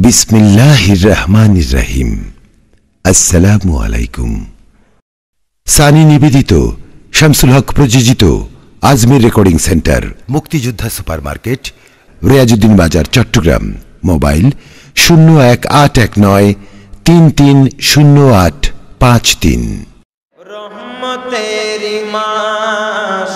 বিসমিল্লাহির রহমানির রহিম। আসসালামু আলাইকুম। সানি নিবেদিত, শামসুল হক প্রযোজিত আজমির রেকর্ডিং সেন্টার, মুক্তিযোদ্ধা সুপারমার্কেট, রিয়াজউদ্দিন বাজার, চট্টগ্রাম। মোবাইল 0189330853। রহমতেরি মাস,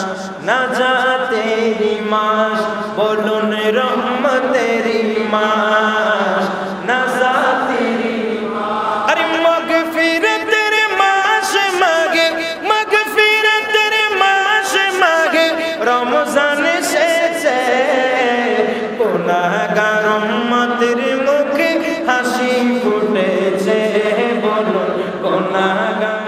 নাজাতেরি মাস, বলুন রহমতেরি মাস, নাজাতেরি মাস। আরে মাগফিরাতের মাস মাগে, মাগফিরাতের মাস মাগে, রমজান এসেছে। গুনাহগার উম্মতের মুখে হাসি ফুটেছে, বলুন গুনাহগার।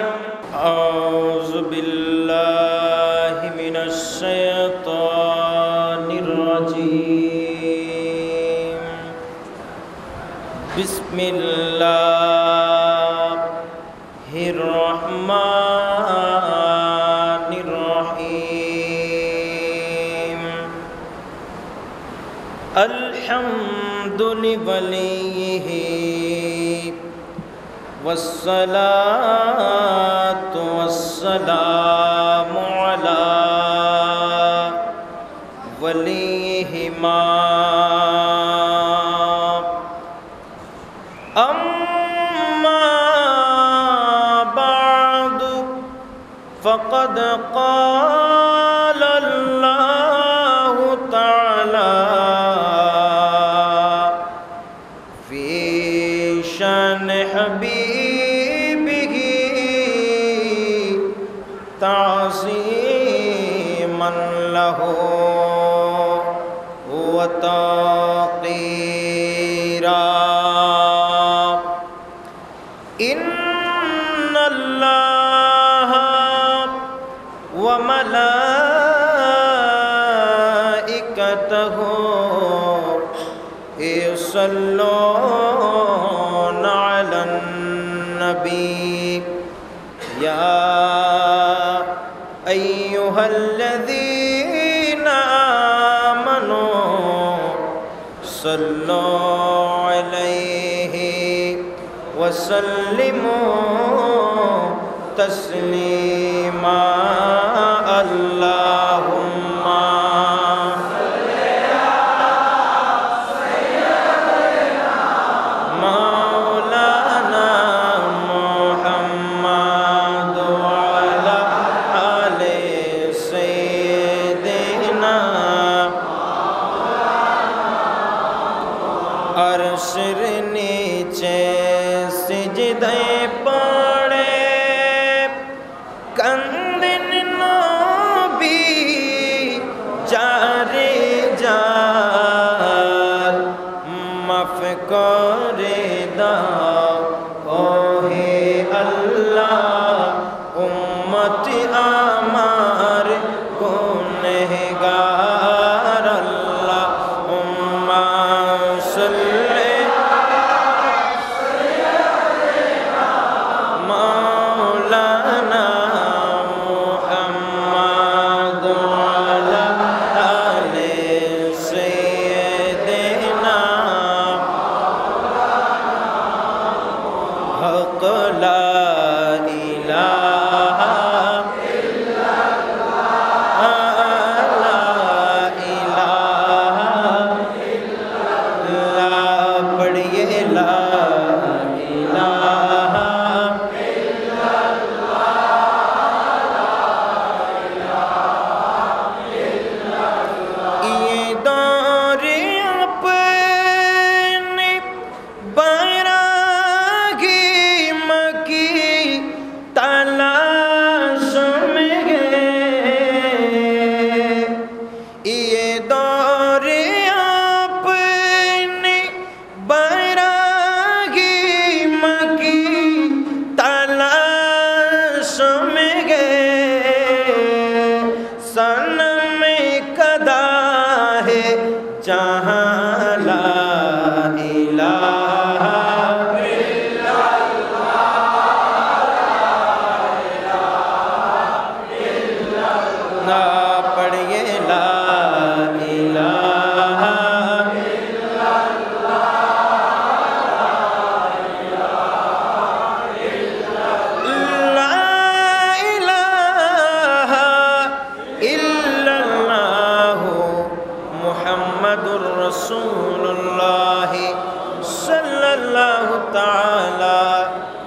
أعوذ بالله من الشيطان الرجيم. بسم الله الرحمن الرحيم. الحمد لوليه والصلاة والسلام على وليهما. أما بعد فقد قال الله تعالى في شأن حبيبه تعظيما له وتوقيرا. إن الله وملائكته يصلون على النبي يا أيها الذين آمنوا صلوا عليه وسلموا تسليما. اللهم صل على سيدنا مولانا محمد وعلى آل سيدنا अर्शर नीचे सिजदे पड़े, कंदन नबी जारे जार, माफ करे दाओ ओहे अल्लाह, उम्मत आमार गुनहगार। अल्लाह उम्मा सल्ले मौलाना मुहम्मद वाला आले सय्यदना हक ला इलाहा इल्लल्लाह, ला इलाहा इल्लल्लाह। पढ़िए ला इलाहा ये दौर अपने बैरागी मकी तलाश में गए। ये दौर अपने बैरागी मकी तलाश में गए। सनम कदा है जहाँ ला इलाहा ना पढ़िए ला इलाहा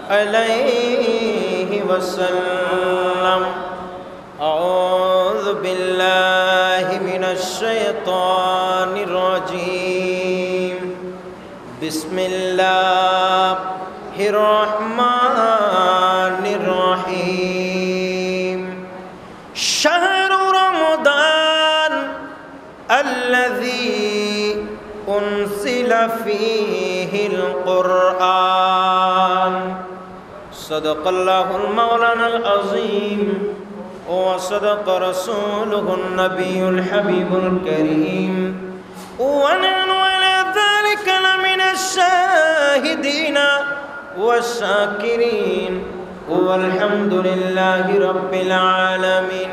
عليه وسلم أعوذ بالله من الشيطان الرجيم بسم الله الرحمن الرحيم شهر رمضان الذي أنزل فيه القرآن صدق الله المولانا العظيم وصدق رسوله النبي الحبيب الكريم ونحن على ذلك لمن الشاهدين والشاكرين والحمد لله رب العالمين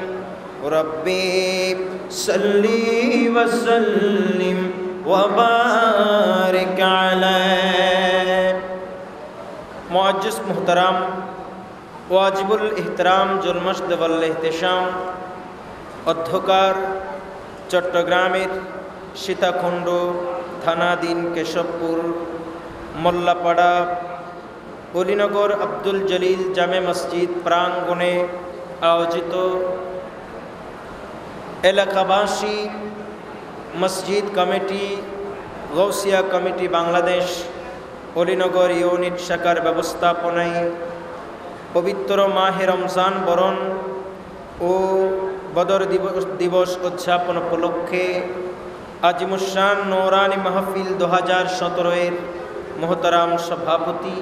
ربي صل وسلم وبارك عليه मुअज्जिज़ मुहतरम वाजिबुल इहतराम जुल मस्द वल इहतिशाम অধ্যকার চট্টগ্রামের সীতাকুণ্ড থানাধীন কেশবপুর মোল্লাপাড়া অলিনগর আব্দুল জলিল জামে মসজিদ প্রাঙ্গণে আয়োজিত এলাকাবাসী মসজিদ committee Gausia committee Bangladesh Olinagar unit শাখার ব্যবস্থাপনায় পবিত্র মাহে রমজান বরণ ও বদর দিবস উদযাপন উপলক্ষে আজিমুশান নৌরানি মাহফিল 2017 এর মোহতারাম সভাপতি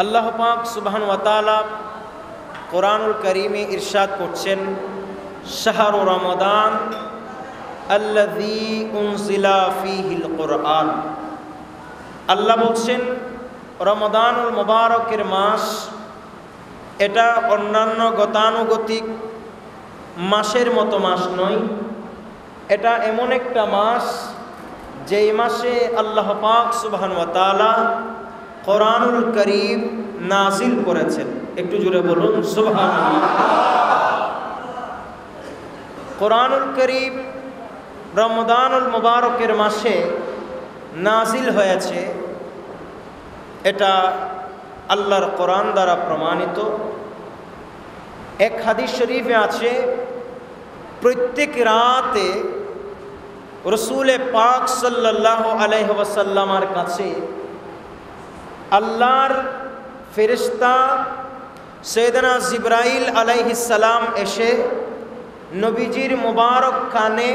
আল্লাহ পাক সুবহানাহু ওয়া তাআলা কোরআনুল কারীমে ইরশাদ করছেন শাহরু রমাদান আল্লাযী উনজিলা ফীহিল কুরআন আল্লাহ বলছেন রমাদানুল মুবারকের মাস এটা অন্যান্য গতানুগতিক মাসের মতো মাস নয় এটা এমন একটা মাস যেই মাসে আল্লাহ পাক সুবহানাহু ওয়া তাআলা কোরআনুল কারীম নাযিল করেছেন একটু জোরে বলুন সুবহানাল্লাহ কোরআনুল কারীম রমাদানুল মুবারকের মাসে নাজিল হয়েছে এটা আল্লাহর কোরআন দ্বারা প্রমাণিত এক হাদিস শরীফে আছে প্রত্যেক রাতে রাসূল পাক সাল্লাল্লাহু আলাইহি ওয়াসাল্লামের কাছে আল্লাহর ফেরেশতা সৈয়দনা জিবরাইল আলাইহিস সালাম এসে নবীজির মুবারক কানে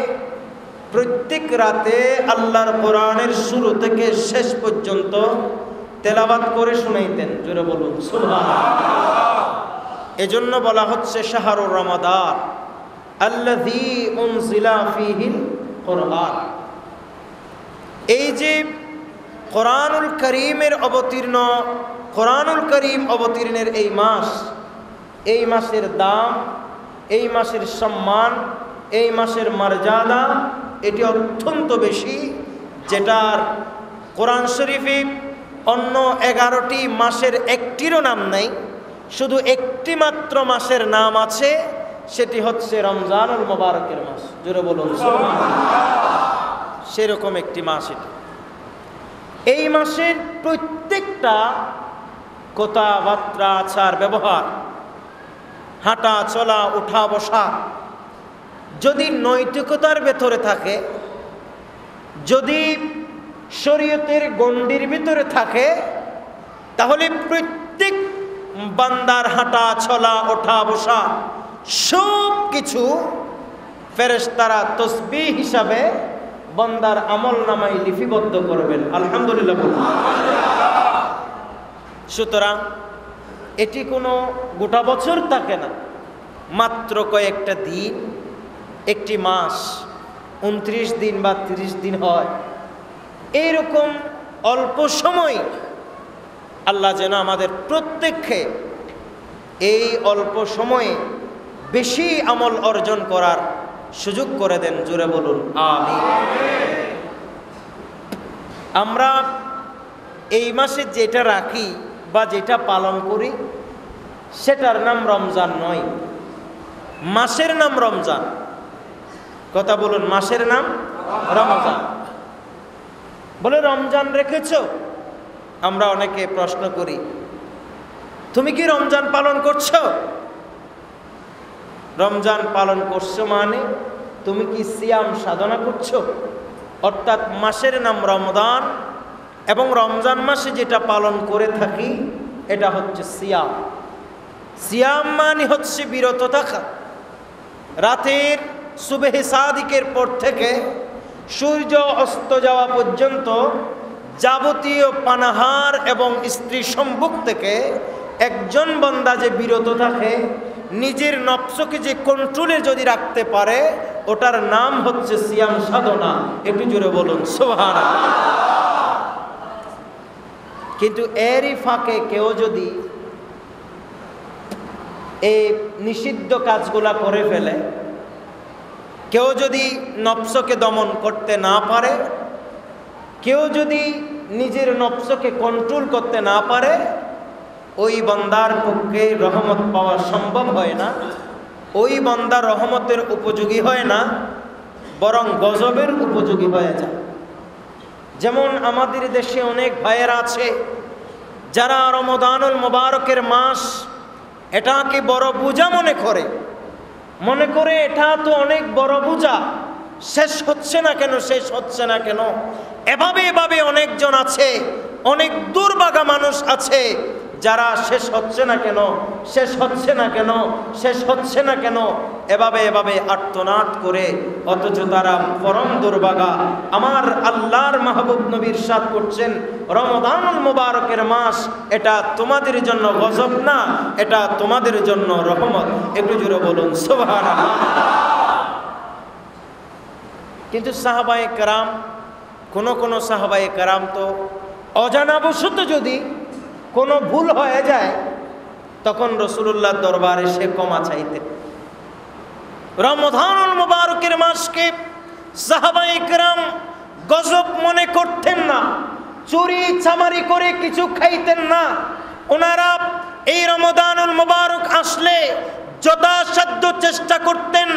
প্রত্যেক রাতে আল্লাহর কোরআনের শুরু থেকে শেষ পর্যন্ত তেলাওয়াত করে শুনাইতেন জোরে বলুন সুবহানাল্লাহ এজন্য বলা হচ্ছে শাহরুর রমাদান আল্লাযী উনজিলা ফীহিল কুরআন এই যে কোরআনুল কারীমের কোরআনুল কারীম অবতীর্ণের এই মাসের দাম এই মাসের সম্মান এই মাসের মর্যাদা এটি অত্যন্ত বেশি যেটার কোরআন শরীফে অন্য 11টি মাসের একটিরও নাম নাই শুধু একটি মাত্র মাসের নাম আছে সেটি হচ্ছে রমজানুল মুবারকের মাস জোরে বলুন সুবহানাল্লাহ সেরকম একটি মাস এটি এই মাসের প্রত্যেকটা কথাবার্তা আচার ব্যবহার হাঁটা চলা উঠা বসা যদি নৈতিকতার ভেতরে থাকে যদি শরীয়তের গণ্ডির ভিতরে থাকে তাহলে প্রত্যেক বান্দার হাঁটা চলা ওঠা বসা সব কিছু ফেরেশতারা তসবিহ হিসাবে বান্দার আমলনামায় লিপিবদ্ধ করবেন আলহামদুলিল্লাহ সুতরাং এটি কোনো গোটা বছর থাকে না মাত্র কয়েকটা দিন একটি মাস 29 দিন বা 30 দিন হয় এইরকম অল্প সময় আল্লাহ যেন আমাদের প্রত্যেককে এই অল্প সময়ে বেশি আমল অর্জন করার সুযোগ করে দেন জোরে বলুন আমিন আমরা এই মাসে যেটা রাখি বা যেটা পালন করি সেটার নাম রমজান নয় মাসের নাম রমজান কথা বলুন মাসের নাম রমজান বলে রমজান রেখেছো আমরা অনেকে প্রশ্ন করি তুমি কি রমজান পালন করছো? রমজান পালন করছো মানে তুমি কি সিয়াম সাধনা করছো? অর্থাৎ মাসের নাম রমজান এবং রমজান মাসে যেটা পালন করে থাকি এটা হচ্ছে সিয়াম। সিয়াম মানে হচ্ছে বিরত থাকা। রাতের সুবহে সাদিকের পর থেকে সূর্য অস্ত যাওয়া পর্যন্ত যাবতীয় পানাহার এবং স্ত্রী সম্ভোগ থেকে একজন বান্দা যে বিরত থাকে, নিজের নফসকে যে কন্ট্রোলে যদি রাখতে পারে, ওটার নাম হচ্ছে সিয়াম সাধনা। একটু জোরে বলুন সুবহানাল্লাহ। কিন্তু এরই ফাঁকে কেউ যদি এই নিষিদ্ধ কাজগুলা করে ফেলে, কেউ যদি নফসকে দমন করতে না পারে, কেউ যদি নিজের নফসকে কন্ট্রোল করতে না পারে, ওই বান্দার পক্ষে রহমত পাওয়া সম্ভব হয় না। ওই বান্দা রহমতের উপযোগী হয় না, বরং গজবের উপযোগী হয়ে যায়। যেমন আমাদের দেশে অনেক ভাইয়েরা আছে যারা রমাদানুল মুবারকের মাস এটাকে বড় বোঝা মনে করে এটা তো অনেক বড় বোঝা, শেষ হচ্ছে না কেন, শেষ হচ্ছে না কেন। এভাবে অনেকজন আছে, অনেক দুর্ভাগা মানুষ আছে যারা শেষ হচ্ছে না কেন, শেষ হচ্ছে না কেন, শেষ হচ্ছে না কেন এভাবে আর্তনাদ করে, অথচ তারা পরম দুর্ভাগা। আমার আল্লাহর মাহবুব নবী ইরশাদ করছেন, রমাদানুল মুবারকের মাস এটা তোমাদের জন্য গজব না, এটা তোমাদের জন্য রহমত। একটু জোরে বলুন সুবহানাল্লাহ। কিন্তু সাহাবায়ে কেরাম, কোন সাহাবায়ে কেরাম তো অজানাবশত যদি কোনো ভুল হয়ে যায় তখন রাসূলুল্লাহর দরবারে সে ক্ষমা চাইতেন। রমাদানুল মুবারকের মাসকে সাহাবায়ে কেরাম গজব মনে করতেন না, চুরি চামারি করে কিছু খাইতেন না। ওনারা এই রমাদানুল মুবারক আসলে যথাসাধ্য চেষ্টা করতেন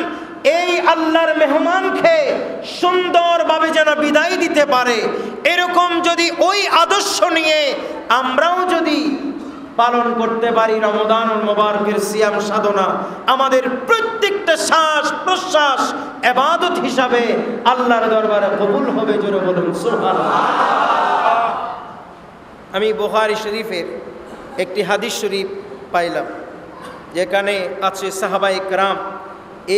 এই আল্লাহর মেহমানকে সুন্দরভাবে যেন বিদায় দিতে পারে। এরকম যদি ওই আদর্শ নিয়ে আমরাও যদি পালন করতে পারি রমাদানুল মুবারকের সিয়াম সাধনা, আমাদের প্রত্যেকটা শ্বাস প্রশ্বাস ইবাদত হিসাবে আল্লাহর দরবারে কবুল হবে। জোরে বলুন সুবহানাল্লাহ। আমি বুখারী শরীফের একটি হাদিস শরীফ পাইলাম, যেখানে আছে সাহাবায়ে কেরাম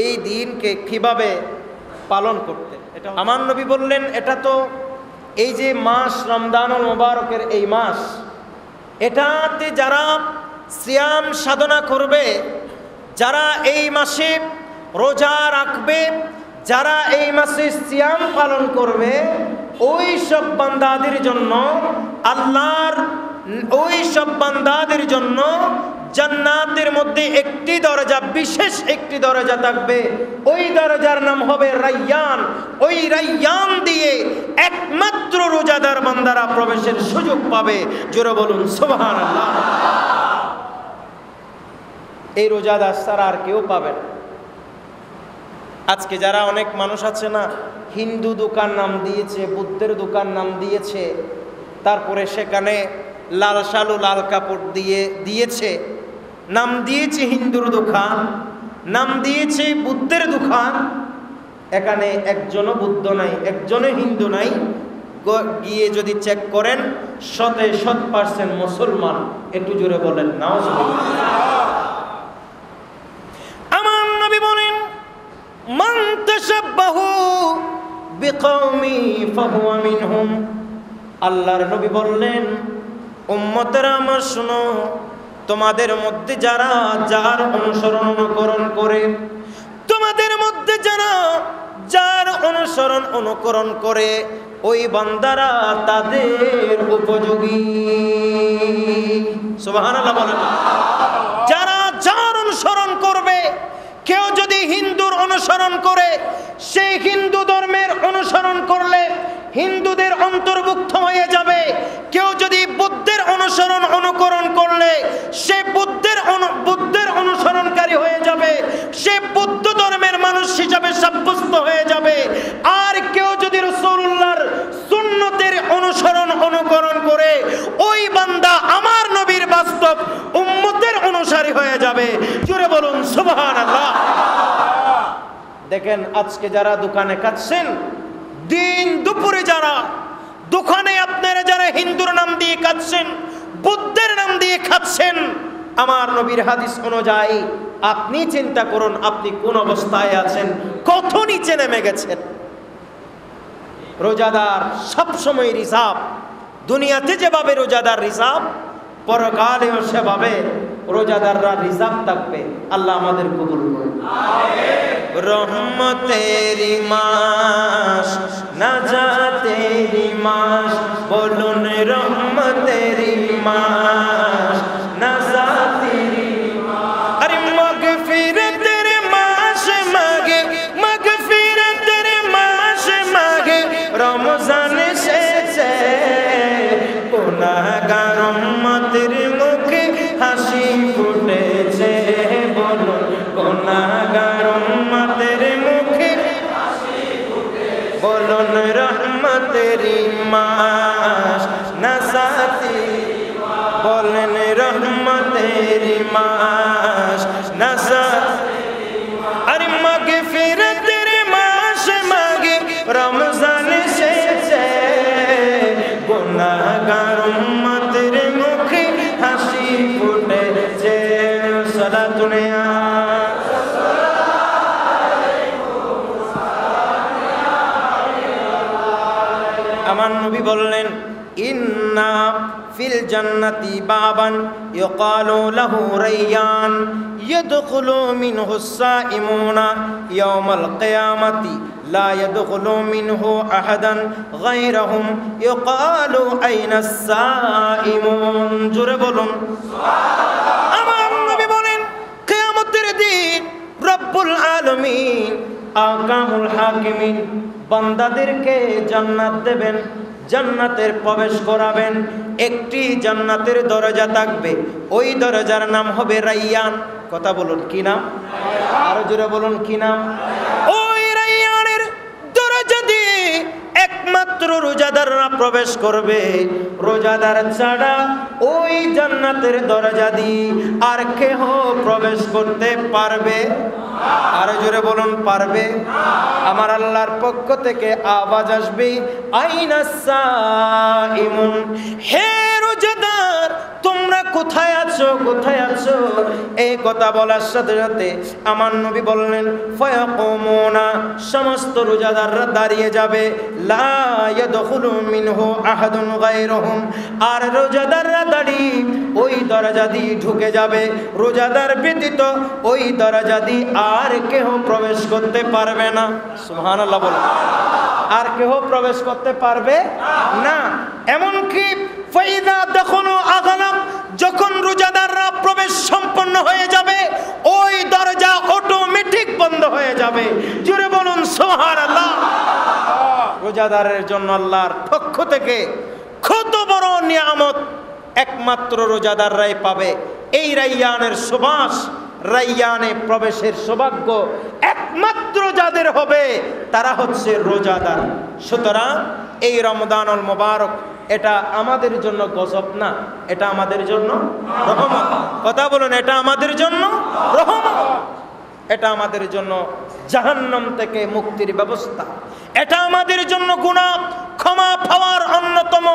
এই দিনকে কিভাবে পালন করতেন। এটা আমার নবী বললেন, এটা তো এই যে মাস রমজানুল মুবারকের এই মাস, এটাতে যারা সিয়াম সাধনা করবে, যারা এই মাসে রোজা রাখবে, যারা এই মাসে সিয়াম পালন করবে, ওই সব বান্দাদের জন্য আল্লাহর ওই সব বান্দাদের জন্য জান্নাতের মধ্যে একটি দরজা, বিশেষ একটি দরজা থাকবে। ওই দরজার নাম হবে রায়্যান। ওই রায়্যান দিয়ে একমাত্র রোজাদার বান্দারা প্রবেশের সুযোগ পাবে। জোরে বলুন সুবহানাল্লাহ। এই রোজাদার ছাড়া আর কেউ পাবে না। আজকে যারা অনেক মানুষ আছে না, হিন্দু দোকান নাম দিয়েছে, বুদ্ধের দোকান নাম দিয়েছে, তারপরে সেখানে লাল শালু লাল কাপড় দিয়েছে, নাম দিয়েছে হিন্দুর দোকান, নাম দিয়েছে বুদ্ধের দোকান। এখানে একজনও বুদ্ধ নাই, একজনও হিন্দু নাই। গিয়ে যদি চেক করেন 100% মুসলমান। একটু জোরে বলেন নাউজুবিল্লাহ। আমার নবী বলেন, মান তাশাব্বাহু বিকওমি ফাহুয়া মিনহুম। আল্লাহর নবী বললেন, উম্মতেরা আমার শুনো, তোমাদের মধ্যে যারা যার অনুসরণ অনুকরণ করে, তোমাদের মধ্যে যারা যার অনুকরণ করে, ওই বান্দারা তাদের উপযোগী। সুবহানাল্লাহ বলেন। যারা যার অনুসরণ করবে, কেউ যদি হিন্দুর অনুসরণ করে, সেই হিন্দু ধর্মের অনুসরণ করলে হিন্দুদের অন্তর্ভুক্ত হয়ে যাবে। কেউ যদি বুদ্ধের অনুকরণ করলে সে বুদ্ধের অনুসরণকারী হয়ে যাবে, সে বুদ্ধ ধর্মের মানুষ হিসাবে সাব্যস্ত হয়ে যাবে। আর কেউ যদি রাসূলুল্লাহর সুন্নতের অনুকরণ করে, ওই বান্দা আমার নবীর বাস্তব উম্মত দেখেন আজকে যারা দোকানে খাচ্ছেন, দিন দুপুরে যারা দোকানে আপনারা যারা হিন্দুর নাম দিয়ে খাচ্ছেন, বুদ্ধের নাম দিয়ে খাচ্ছেন, আমার নবীর হাদিস অনুযায়ী আপনি চিন্তা করুন আপনি কোন অবস্থায় আছেন, কত নিচে নেমে গেছেন। রোজাদার সবসময় রিজার্ভ, দুনিয়াতে যেভাবে রোজাদার রিজার্ভ, পরকালেও সেভাবে রোজাদাররা রিজার্ভ থাকবে। আল্লাহ আমাদের কবুল করুন। রহমতেরি মাস, নাজাতেরি মাস, বলুন রহমতেরি মাস, নাজাতেরি মাস, আরে মাগফিরাতের মাস মাগে, মাগফিরাতের মাস মাগে, রমজান এসেছে, গুনাহগার উম্মতের মুখে হাসি ফুটেছে, বলুন গুনাহগার উম্মতের মুখে হাসি ফুটেছে, বলুন রহমতেরি মাস, নাজাতেরি মাস, বলেন রহমতেরি মাস, নাজাতেরি মাস, আরে মাগফিরাতের মাস মাগে, রমজান এসেছে, গুনাহগার উম্মতের মুখে হাসি ফুটেছে। সালাতুন ইয়া আমার নবী বললেন, ইন্না ফিল জান্নাতি বাবান ইউকালু লাহু রায়্যান ইয়াদখুলু মিনহু সাইমুনা ইয়াওমাল কিয়ামাতি লা ইয়াদখুলু মিনহু আহাদান গায়রাহুম ইউকালু আইনাস সাইমুন। জোরে বলুন সুবহানাল্লাহ। আমার নবী বলেন, কিয়ামতের দিন রব্বুল আলামিন আকামুল হাকিমিন বান্দাদেরকে জান্নাত দেবেন, জান্নাতের প্রবেশ করাবেন। একটি জান্নাতের দরজা থাকবে, ওই দরজার নাম হবে রায়্যান। কথা বলুন কি নাম? আরো জোরে বলুন কি নাম? ওই রায়্যানের দরজা দিয়ে একমাত্র রোজাদাররা প্রবেশ করবে। রোজাদার ছাড়া ওই জান্নাতের দরজা দিয়ে আর কেহ প্রবেশ করতে পারবে? আরো জোরে বলুন পারবে? আমার আল্লাহর পক্ষ থেকে আওয়াজ আসবে, আইনাস সাইমুন, হে রোজাদার তোমরা কোথায় আছো, কোথায় আছো? এই কথা বলার সাথে সাথে আমার নবী বললেন, ফায়াকুমুনা, সমস্ত রোজাদাররা দাঁড়িয়ে যাবে, লা ইয়াদখুলু মিনহু আহাদুন গায়রুহুম, আর রোজাদাররা দাঁড়িয়ে ওই দরজা দিয়ে ঢুকে যাবে। রোজাদার ব্যতীত ওই দরজা দিয়ে আর কেহ প্রবেশ করতে পারবে না। সুবহানাল্লাহ বলো। আর কেহ প্রবেশ করতে পারবে না। এমনকি ফাইদা দখলু আগলাম, যখন রোজাদাররা প্রবেশ সম্পন্ন হয়ে যাবে ওই দরজা অটোমেটিক বন্ধ হয়ে যাবে। জোরে বলুন সুবহানাল্লাহ। রোজাদারের জন্য আল্লাহর পক্ষ থেকে কত বড় নিয়ামত একমাত্র রোজাদাররাই পাবে। এই রায়্যানের সুবাস, রায়্যানে প্রবেশের সৌভাগ্য একমাত্র যাদের হবে তারা হচ্ছে রোজাদার। সুতরাং এই রমজানুল মুবারক এটা আমাদের জন্য গজব না, এটা আমাদের জন্য রহমত। কথা বলুন, এটা আমাদের জন্য রহমত, এটা আমাদের জন্য জাহান্নাম থেকে মুক্তির ব্যবস্থা, এটা আমাদের জন্য গুনাহ ক্ষমা পাওয়ার অন্যতম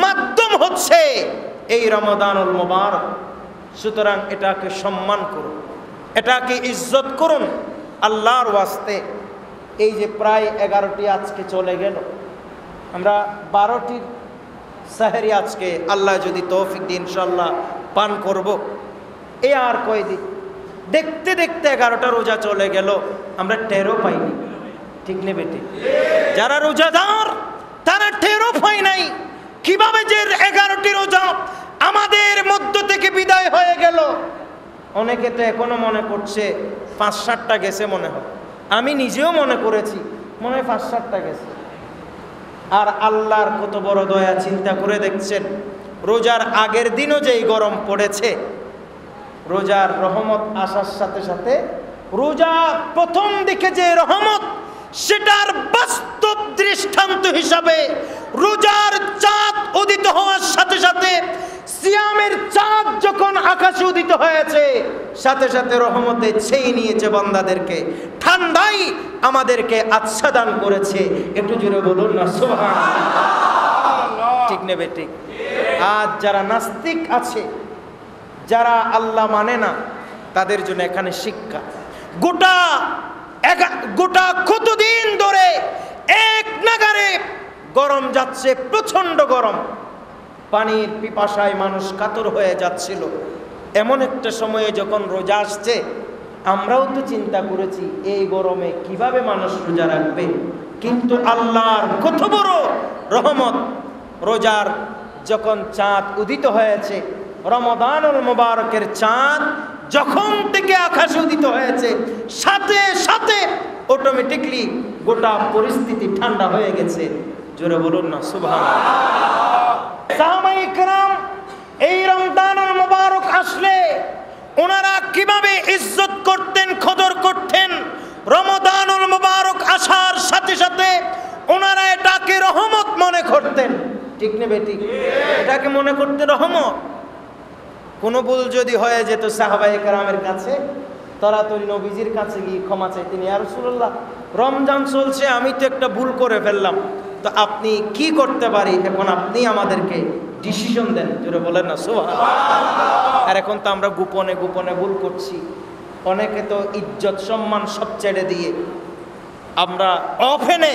মাধ্যম হচ্ছে এই রমজানুল মুবারক। সুতরাং এটাকে সম্মান করুন, এটাকে ইজ্জত করুন আল্লাহর ওয়াস্তে। এই যে প্রায় 11টি আজকে চলে গেল, আমরা 12টির সাহেরি আজকে আল্লাহ যদি তৌফিক দিয়ে ইনশাআল্লাহ পান করব। এ আর কয়দিন, দেখতে দেখতে 11টা রোজা চলে গেল, আমরা টেরও পাইনি। ঠিক নেই বেটি? যারা রোজাদার তারা টেরও পায় নাই কিভাবে যে 11টি রোজা আমাদের মধ্য থেকে বিদায় হয়ে গেল। অনেকে তো এখনো মনে করছে 5-7টা গেছে মনে হয়। আমি নিজেও মনে করেছি মনে হয় 5-7টা গেছে। আর আল্লাহর কত বড় দয়া, চিন্তা করে দেখছেন রোজার আগের দিনও যেই গরম পড়েছে, রোজার রহমত আসার সাথে সাথে রোজা প্রথম দিকে যে রহমত সেটার বাস্তব দৃষ্টান্ত হিসাবে রোজার চাঁদ উদিত হওয়ার সাথে সাথে সিয়ামের চাঁদ যখন আকাশে উদিত হয়েছে, সাথে সাথে রহমতে ছেয়ে নিয়েছে বান্দাদেরকে, ঠান্ডাই আমাদেরকে আচ্ছাদন করেছে। একটু জোরে বলুন না সুবহানাল্লাহ। ঠিক নেবে ঠিক। আজ যারা নাস্তিক আছে, যারা আল্লাহ মানে না, তাদের জন্য এখানে শিক্ষা। গোটা কতদিন ধরে এক নাগারে গরম যাচ্ছে, প্রচন্ড গরম, পানির পিপাসায় মানুষ কাতর হয়ে যাচ্ছিল। এমন একটা সময়ে যখন রোজা আসছে, আমরাও তো চিন্তা করেছি এই গরমে কিভাবে মানুষ রোজা রাখবে, কিন্তু আল্লাহর কত বড় রহমত, রোজার যখন চাঁদ উদিত হয়েছে, রমাদানুল মুবারকের চাঁদ যখন থেকে আকাশে উদিত হয়েছে, সাথে সাথে অটোমেটিকলি গোটা পরিস্থিতি ঠান্ডা হয়ে গেছে। জোরে বলুন না সুবহানাল্লাহ। সাহাবায়ে কেরাম এই রমজানুল মুবারক আসলে ওনারা কিভাবে ইজ্জত করতেন, কদর করতেন। রমাদানুল মুবারক আসার সাথে সাথে ওনারা এটাকে রহমত মনে করতেন। ঠিক নেবে ঠিক। এটাকে মনে করতেন রহমত। কোনো ভুল যদি হয়ে যেত সাহাবায়ে কেরামের কাছে, তাড়াতাড়ি নবীজির কাছে গিয়ে ক্ষমা চাইতেন, ইয়া রাসূলুল্লাহ রমজান চলছে, আমি তো একটা ভুল করে ফেললাম, তো আপনি কি করতে পারি, এখন আপনি আমাদেরকে ডিসিশন দেন। জোরে বলেন না সুবহানাল্লাহ। আর এখন তো আমরা গোপনে গোপনে ভুল করছি। অনেকে তো ইজ্জত সম্মান সব ছেড়ে দিয়ে আমরা অফেনে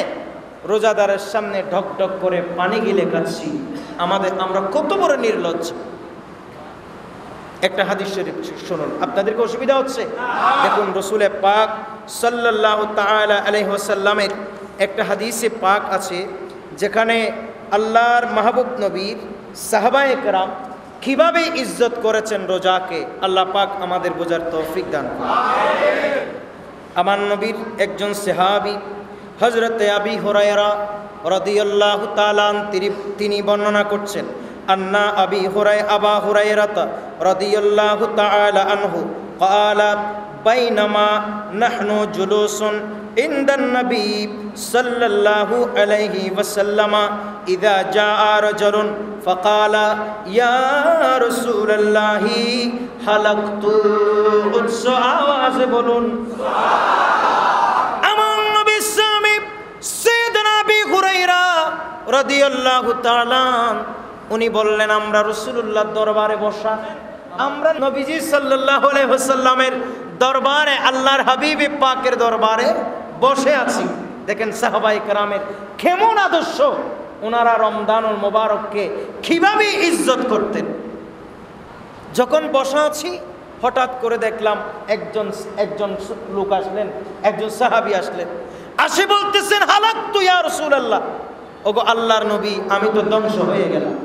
রোজাদারের সামনে ঢক ঢক করে পানি গিলে খাচ্ছি। আমরা কত বড় নির্লজ্জ। একটা হাদিস শরীফ শুনুন, আপনাদেরকে অসুবিধা হচ্ছে? দেখুন, রসুল পাক সাল্লাল্লাহু তাআলা আলাইহি ওয়াসাল্লামের একটা হাদিসে পাক আছে, যেখানে আল্লাহর মাহবুব নবীর সাহাবায়ে কেরাম কিভাবে ইজ্জত করেছেন রোজাকে। আল্লাহ পাক আমাদের বোঝার তৌফিক দান করুন। আমার নবীর একজন সাহাবী হযরত আবী হুরায়রা রাদিয়াল্লাহু তাআলা তিনি বর্ণনা করছেন, আন্না আবা হুরায়রা রাদিয়াল্লাহু তাআলা আনহু ক্বালা বাইনামা নাহনু জুলুসুন ইনদান নবী সাল্লাল্লাহু আলাইহি ওয়াসাল্লাম ইযা জাআ রাজুলুন ফাকালা ইয়া রাসূলুল্লাহি হালাকতু। উচ্চ আওয়াজে বলুন সুবহানাল্লাহ। আমার নবী সাইয়েদনা আবী হুরায়রা রাদিয়াল্লাহু তাআলা উনি বললেন, আমরা রাসূলুল্লাহর দরবারে বসা, আমরা নবীজি সাল্লাল্লাহু আলাইহি ওয়াসাল্লামের দরবারে, আল্লাহর হাবিব পাকের দরবারে বসে আছি। দেখেন সাহাবায়ে কেরামের কেমন আদর্শ, ওনারা রমজানুল মুবারককে কিভাবে ইজ্জত করতেন। যখন বসা আছি, হঠাৎ করে দেখলাম একজন লোক আসলেন, একজন সাহাবী আসলেন, আসে বলতেছেন, হালাকতু ইয়া রাসূলুল্লাহ, ওগো আল্লাহর নবী, আমি তো ধ্বংস হয়ে গেলাম।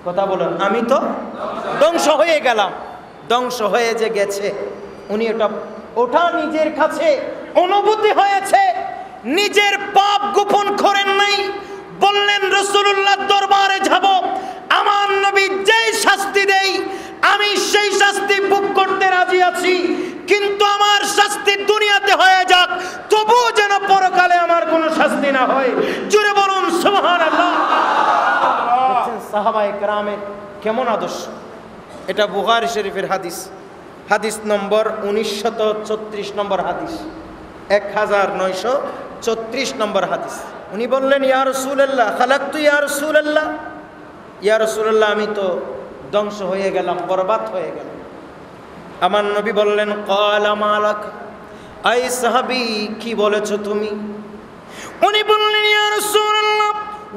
কথা বলেন, আমি তো ধ্বংস হয়ে গেলাম। ধ্বংস হয়ে যে গেছে, উনি ওটা নিজের কাছে অনুভূতি হয়েছে, নিজের পাপ গোপন করেন নাই। বললেন, রাসূলুল্লাহর দরবারে যাব, আমার নবী যেই শাস্তি দেই আমি সেই শাস্তি ভোগ করতে রাজি আছি, কিন্তু আমার শাস্তি দুনিয়াতে হয়ে যাক, তবুও যেন পরকালে আমার কোনো শাস্তি না হয়। জোরে বলুন সুবহানাল্লাহ। দেখছেন সাহাবায়ে কেরামের কেমন আদর্শ। এটা বুখারী শরীফের হাদিস, হাদিস নম্বর 1934 নম্বর হাদিস, 1934 নম্বর হাদিস। উনি বললেন, ইয়া রাসূলুল্লাহ খালাকতু ইয়া রাসূলুল্লাহ, ইয়া রাসূলুল্লাহ, আমি তো ধ্বংস হয়ে গেলাম, বরবাদ হয়ে গেলাম। আমার নবী বললেন, ক্বালা মালাক, আই সাহাবী, কি বলেছো তুমি? উনি বললেন, ইয়া রাসূলুল্লাহ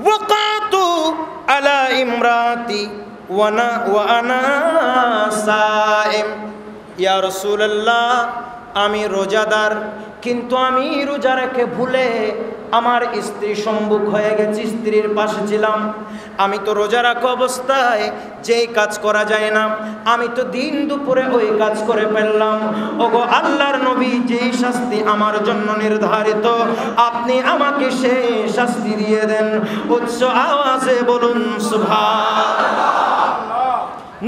ওয়াকাতু আলা ইমরাতি ওয়া আনা সাইম। ইয়া রাসূলুল্লাহ, আমি রোজাদার, কিন্তু আমি রোজা রেখে ভুলে আমার স্ত্রী সম্মুখ হয়ে গেছি, স্ত্রীর পাশে ছিলাম। আমি তো রোজা রাখা অবস্থায় যেই কাজ করা যায় না, আমি তো দিন দুপুরে ওই কাজ করে ফেললাম। ওগো আল্লাহর নবী, যেই শাস্তি আমার জন্য নির্ধারিত, আপনি আমাকে সেই শাস্তি দিয়ে দেন। উচ্চ আওয়াজে বলুন সুবহানাল্লাহ।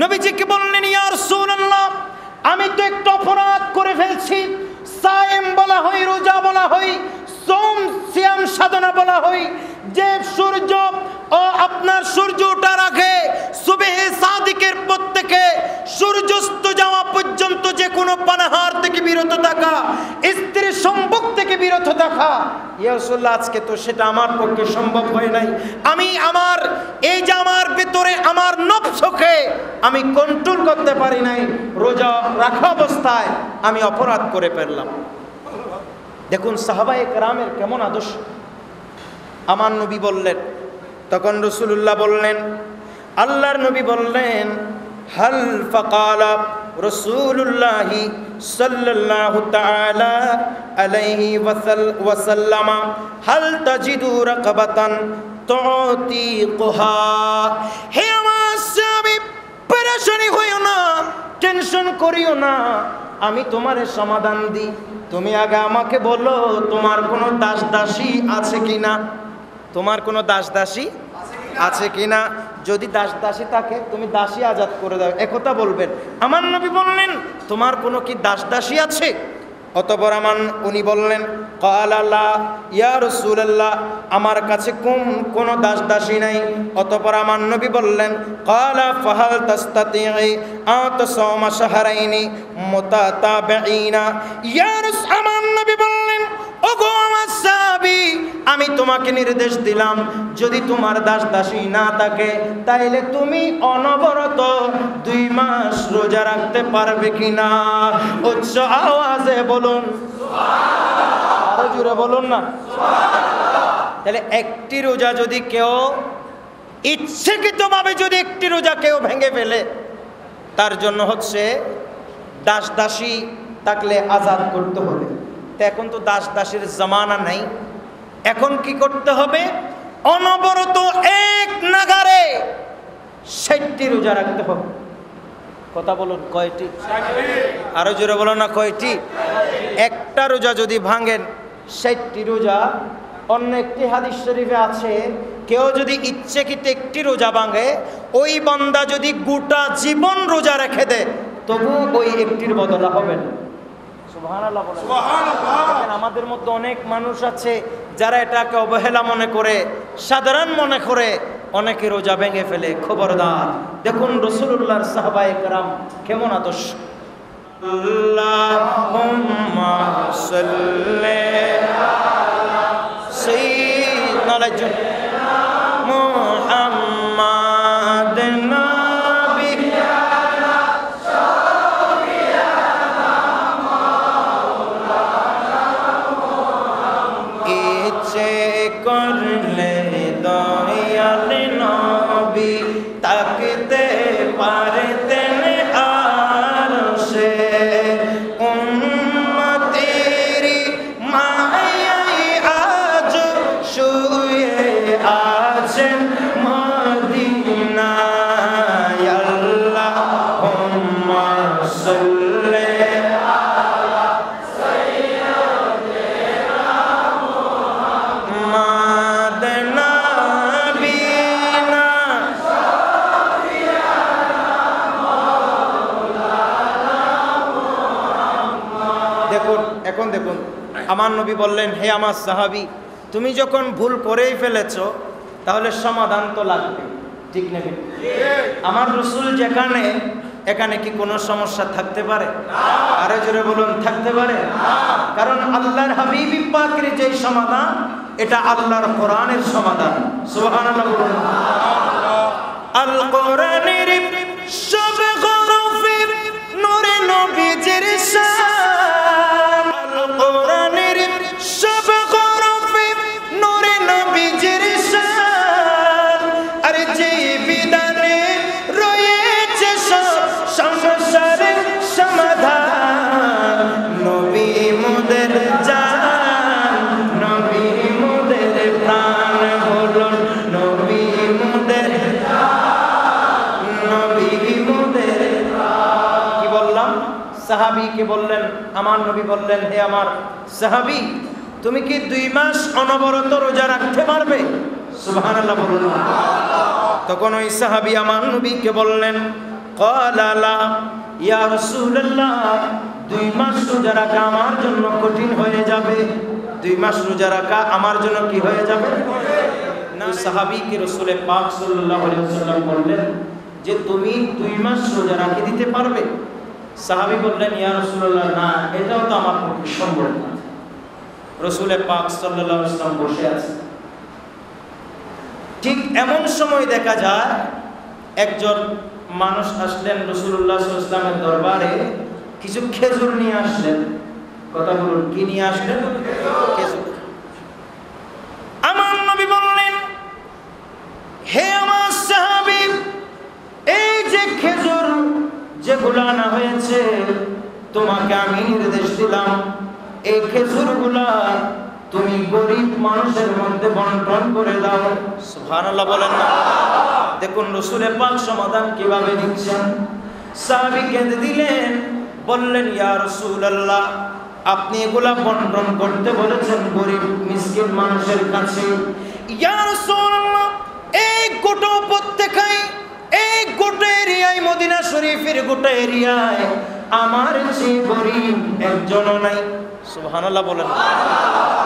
নবীজিকে বললেন, ইয়া রাসূলুল্লাহ, আমি তো একটু অপরাধ করে ফেলছি। সায়েম বলা হয়, রোজা বলা হয়, সোম সিয়াম সাধনা বলা হয়। যে সূর্য আপনার সূর্য ওঠার আগে সুবহে সাদিকের পর থেকে সূর্য থাকা, স্ত্রীর সম্পর্ক থেকে বিরত থাকা। ইয়া রাসূলুল্লাহ, আজকে তো সেটা আমার পক্ষে সম্ভব হয় নাই। আমি আমার এই যে আমার ভিতরে আমার নফসকে আমি কন্ট্রোল করতে পারি নাই, রোজা রাখা অবস্থায় আমি অপরাধ করে ফেললাম। দেখুন সাহাবায়ে কেরামের কেমন আদর্শ। আমার নবী বললেন, তখন রাসূলুল্লাহ বললেন, আল্লাহর নবী বললেন, হাল ফাকালা রাসূলুল্লাহি সাল্লাল্লাহু তাআলা আলাইহি ওয়াসাল্লাম হাল তাজিদু রাকাবাতান তুতিকুহা। হে আমার সাহাবী, পেরেশানি হইও না, টেনশন করিও না, আমি তোমারে সমাধান দিই। তুমি আগে আমাকে বলো তোমার কোনো দাস দাসী আছে কিনা, তোমার কোনো দাস দাসী আছে কিনা। যদি দাস দাসী থাকে তুমি দাসী আজাদ করে দাও, একথা বলবেন। আমার নবী বললেন, তোমার কোনো কি দাস দাসী আছে? অতঃপর উনি বললেন, ক্বালা লা ইয়া রাসূলুল্লাহ, আমার কাছে কোনো দাস দাসী নাই। অতঃপর আমার নবী বললেন, ক্বালা ফাহাল তাস্তাতিউ আন তাসামা শাহরাইনি মুতাতাবিঈনা। ইয়া রাসূল, আমার নবী বললেন, ওগো আমার সাহাবী, আমি তোমাকে নির্দেশ দিলাম, যদি তোমার দাস দাসী না থাকে তাইলে তুমি অনবরত 2 মাস রোজা রাখতে পারবে কিনা? উচ্চ আওয়াজে বলুন সুবহানাল্লাহ। আরো জোরে বলুন না সুবহানাল্লাহ। তাহলে একটি রোজা যদি কেউ ইচ্ছাকৃতভাবে যদি একটি রোজা কেউ ভেঙে ফেলে, তার জন্য হচ্ছে দাস দাসী থাকলে আজাদ করতে হবে। তো এখন তো দাস দাসীর জামানা নাই, এখন কি করতে হবে? অনবরত এক নাগারে 60টি রোজা রাখতে হবে। কথা বলুন, কয়টি? আরো জোরে বলো না, কয়টি? একটা রোজা যদি ভাঙেন 60টি রোজা। অন্য একটি হাদিস শরীফে আছে, কেউ যদি ইচ্ছাকৃত একটি রোজা ভাঙে, ওই বান্দা যদি গোটা জীবন রোজা রেখে দেয় তবু ওই একটির বদলা হবে না। সুবহানাল্লাহ বলেন। সুবহানাল্লাহ। আমাদের মধ্যে অনেক মানুষ আছে যারা এটাকে অবহেলা মনে করে, সাধারণ মনে করে, অনেকে রোজা ভেঙে ফেলে। খবরদার। দেখুন রাসূলুল্লাহর সাহাবায়ে কেরাম কেমন আদর্শ। আল্লাহুম্মা সাল্লি আলা সাইয়্যিদিনা মুহাম্মাদিন করলে দয়াল নবী তাকতে পারতেন আরশে। উম্মতেরি মায়ায় আজ শুয়ে আছেন মদিনায়। আল্লাহুম্মা সাল্লি এখন দেখুন আমার নবী বললেন, হে আমার সাহাবী, তুমি যখন ভুল করেই ফেলেছো তাহলে সমাধান তো লাগবে, ঠিক নাকি? আমার রাসূল যেখানে, এখানে কি কোনো সমস্যা থাকতে পারে? আরে জোরে বলুন, থাকতে পারে? কারণ আল্লাহর হাবিব পাকের যে সমাধান, এটা আল্লাহর কোরআনের সমাধান। সুবহানাল্লাহ বলুন। আল কোরআনের সব হরফে নূরে নবীজির শান। আল কোরআনের সব হরফে নূরে নবীজির শান। আর যে বিধানে রয়েছে সংসারের সমাধান, নবী মোদের জান, নবী মোদের প্রাণ। বলুন নবী মোদের জান, নবী মোদের প্রাণ। কি বললাম? সাহাবীকে বললেন, আমার নবী বললেন, হে আমার সাহাবী, তুমি কি 2 মাস অনবরত রোজা রাখতে পারবে? সুবহানাল্লাহ বলুন। তখন ওই সাহাবী আমার নবীকে বললেন, ক্বালা লা ইয়া রাসূলুল্লাহ, 2 মাস রোজা রাখা আমার জন্য কঠিন হয়ে যাবে। 2 মাস রোজা রাখা আমার জন্য কি হয়ে যাবে না। সাহাবীকে রাসূল পাক সাল্লাল্লাহু আলাইহি ওয়াসাল্লাম বললেন যে তুমি 2 মাস রোজা রাখতে দিতে পারবে? সাহাবী বললেন, ইয়া রাসূলুল্লাহ, না, এটাও তো আমার পক্ষে সম্ভব না। রাসূল পাক সাল্লাল্লাহু আলাইহি ওয়াসাল্লাম বসে আছেন। ঠিক এমন সময় দেখা যায় একজন মানুষ আসলেন রাসূলুল্লাহ সাল্লাল্লাহু আলাইহি ওয়াসাল্লামের দরবারে, কিছু খেজুর নিয়ে আসলেন। কথা বলুন, কি নিয়ে আসলেন? খেজুর। আমার নবী বললেন, হে আমার সাহাবী, এই যে খেজুর যেগুলো আনা হয়েছে, তোমাকে আমি নির্দেশ দিলাম এই খেজুরগুলা তুমি গরিব মানুষের মধ্যে বন্টন করে দাও। সুবহানাল্লাহ বলেন না? দেখুন রাসূল পাক সমাধান কিভাবে দিচ্ছেন। সাহাবী কেঁদে দিলেন, বললেন, ইয়া রাসূলুল্লাহ, আপনি এগুলা বন্টন করতে বলেছেন গরিব মিসকিন মানুষের কাছে। ইয়া রাসূলুল্লাহ, এই গোটা উপত্যকায়, এই গোটা এরিয়ায়, মদিনা শরীফের গোটা এরিয়ায় আমার চেয়ে গরিব একজনও নাই। সুবহানাল্লাহ বলেন।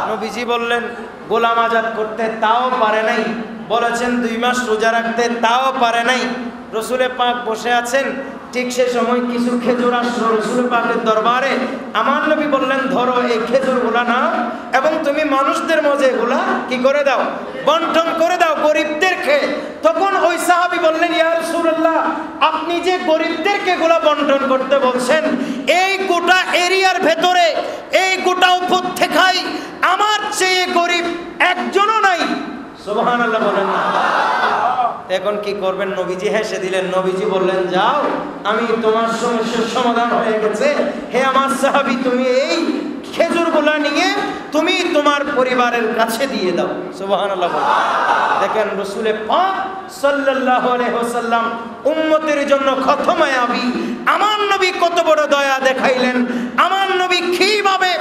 নবীজি বললেন, গোলাম আজাদ করতে তাও পারে নাই। বলেছেন 2 মাস রোজা রাখতে, তাও পারে নাই। রাসূল পাক বসে আছেন, ঠিক সে সময় কিছু খেজুর আসলো রাসূল পাকের দরবারে। আমার নবী বললেন, ধরো এই খেজুরগুলা নাও এবং তুমি মানুষদের মাঝে এগুলা কি করে দাও? বন্টন করে দাও গরিবদেরকে। তখন ওই সাহাবী বললেন, ইয়া রাসূলুল্লাহ, আপনি যে গরিবদেরকে এগুলা বন্টন করতে বলছেন, এই গোটা এরিয়ার ভেতরে, এই গোটা উপত্যকায় আমার চেয়ে গরিব একজনও নাই। সুবহানাল্লাহ বলেন না? এখন কি করবেন? নবীজি হেসে দিলেন। নবীজি বললেন, যাও, আমি তোমার সমস্যার সমাধান হয়ে গেছে। হে আমার সাহাবী, তুমি এই খেজুরগুলা নিয়ে তুমি তোমার পরিবারের কাছে দিয়ে দাও। সুবহানাল্লাহ বলেন। দেখেন রাসূল পাক সাল্লাল্লাহু আলাইহি ওয়াসাল্লাম উম্মতের জন্য কত মায়াবী। আমার নবী কত বড় দয়া দেখাইলেন। আমার নবী কিভাবে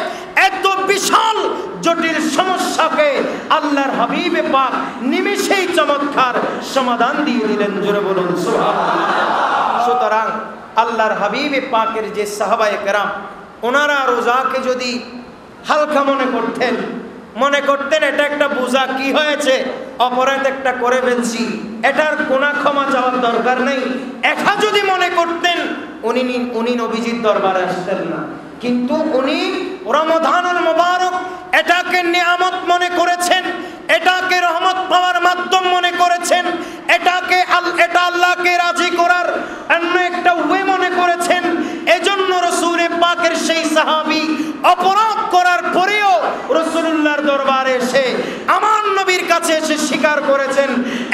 এত বিশাল জটিল সমস্যাকে আল্লাহর হাবিব পাক নিমেষেই চমৎকার সমাধান দিয়ে দিলেন। জোরে বলুন সুবহানাল্লাহ। সুতরাং আল্লাহর হাবিব পাকের যে সাহাবায়ে কেরাম, ওনারা রোজাকে যদি হালকা মনে করতেন এটা একটা বোঝা, কি হয়েছে, অপরাধ একটা করে ফেলছি, এটার কোনা ক্ষমা চাওয়ার দরকার নেই, এটা যদি মনে করতেন উনি নবীজির দরবারে আসতেন না। কিন্তু উনি রমজানুল মুবারক এটাকে নিয়ামত মনে করেছেন, এটাকে রহমত পাওয়ার মাধ্যম মনে করেছেন, এটা আল্লাহকে রাজি করার অন্য একটা ওয়ে মনে করেছেন। এজন্য রাসূল পাকের সেই সাহাবী অপরাধ করার পরেও রাসূলুল্লাহর দরবারে এসে আমার নবীর কাছে এসে স্বীকার করেছেন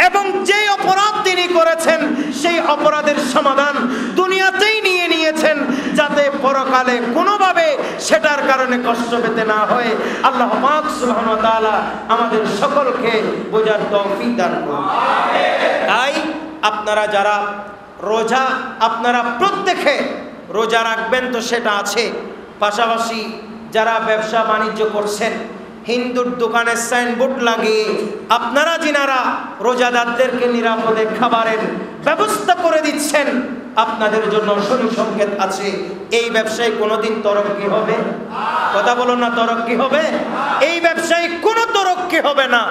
এবং যে অপরাধ তিনি করেছেন সেই অপরাধের সমাধান দুনিয়াতেই নিয়ে নিয়েছেন, যাতে পরকালে কোনোভাবে সেটার কারণে কষ্ট পেতে না হয়। আল্লাহ পাক সুবহানাহু ওয়া তাআলা আমাদের সকলকে বোঝার তৌফিক দান করুন। তাই আপনারা যারা রোজা, আপনারা প্রত্যেকে রোজা রাখবেন তো সেটা আছে, পাশাপাশি যারা ব্যবসা বাণিজ্য করছেন, হিন্দুর দোকানে সাইনবোর্ড লাগিয়ে আপনারা যিনারা রোজাদারদেরকে নিরাপদে খাবারের ব্যবস্থা করে দিচ্ছেন, আপনাদের জন্য সুসংকেত আছে, এই ব্যবসায় কোনোদিন তরক্কি হবে? কথা বলুন না, তরক্কি হবে? এই ব্যবসায় কোনো তরক্কি হবে না,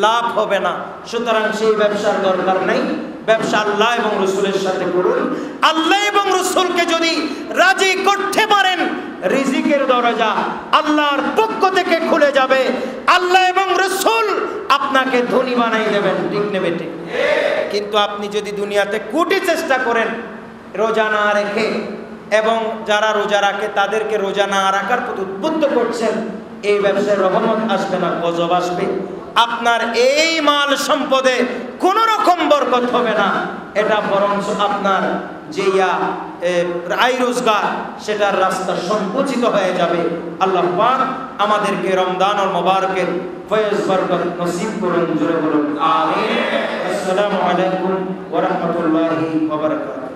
লাভ হবে না। সুতরাং সেই ব্যবসার দরকার নেই। ব্যবসা আল্লাহ এবং রাসূলের সাথে করুন। আল্লাহ এবং রাসূলকে যদি রাজি করতে পারেন, রিজিকের দরজা আল্লাহর পক্ষ থেকে খুলে যাবে। আল্লাহ এবং রাসূল আপনাকে ধনী বানাই দেবেন। ঠিক নেবে? ঠিক। কিন্তু আপনি যদি দুনিয়াতে কোটি চেষ্টা করেন রোজা না রেখে, এবং যারা রোজা রাখে তাদেরকে রোজা না রাখার প্রতি উদ্বুদ্ধ করছেন, এই ব্যবসায় রহমত আসবে না, গজব আসবে। আপনার এই মাল সম্পদে কোনো রকম বরকত হবে না, এটা বরঞ্চ আপনার যে আয় রোজগার সেটার রাস্তা সংকুচিত হয়ে যাবে। আল্লাহ পাক আমাদেরকে রমজানুল মুবারকের ফয়েজ বরকত নসিব করুন। জোরে বলুন আমিন। আসসালামু আলাইকুম ওয়া রাহমাতুল্লাহি ওয়া বারাকাতুহু।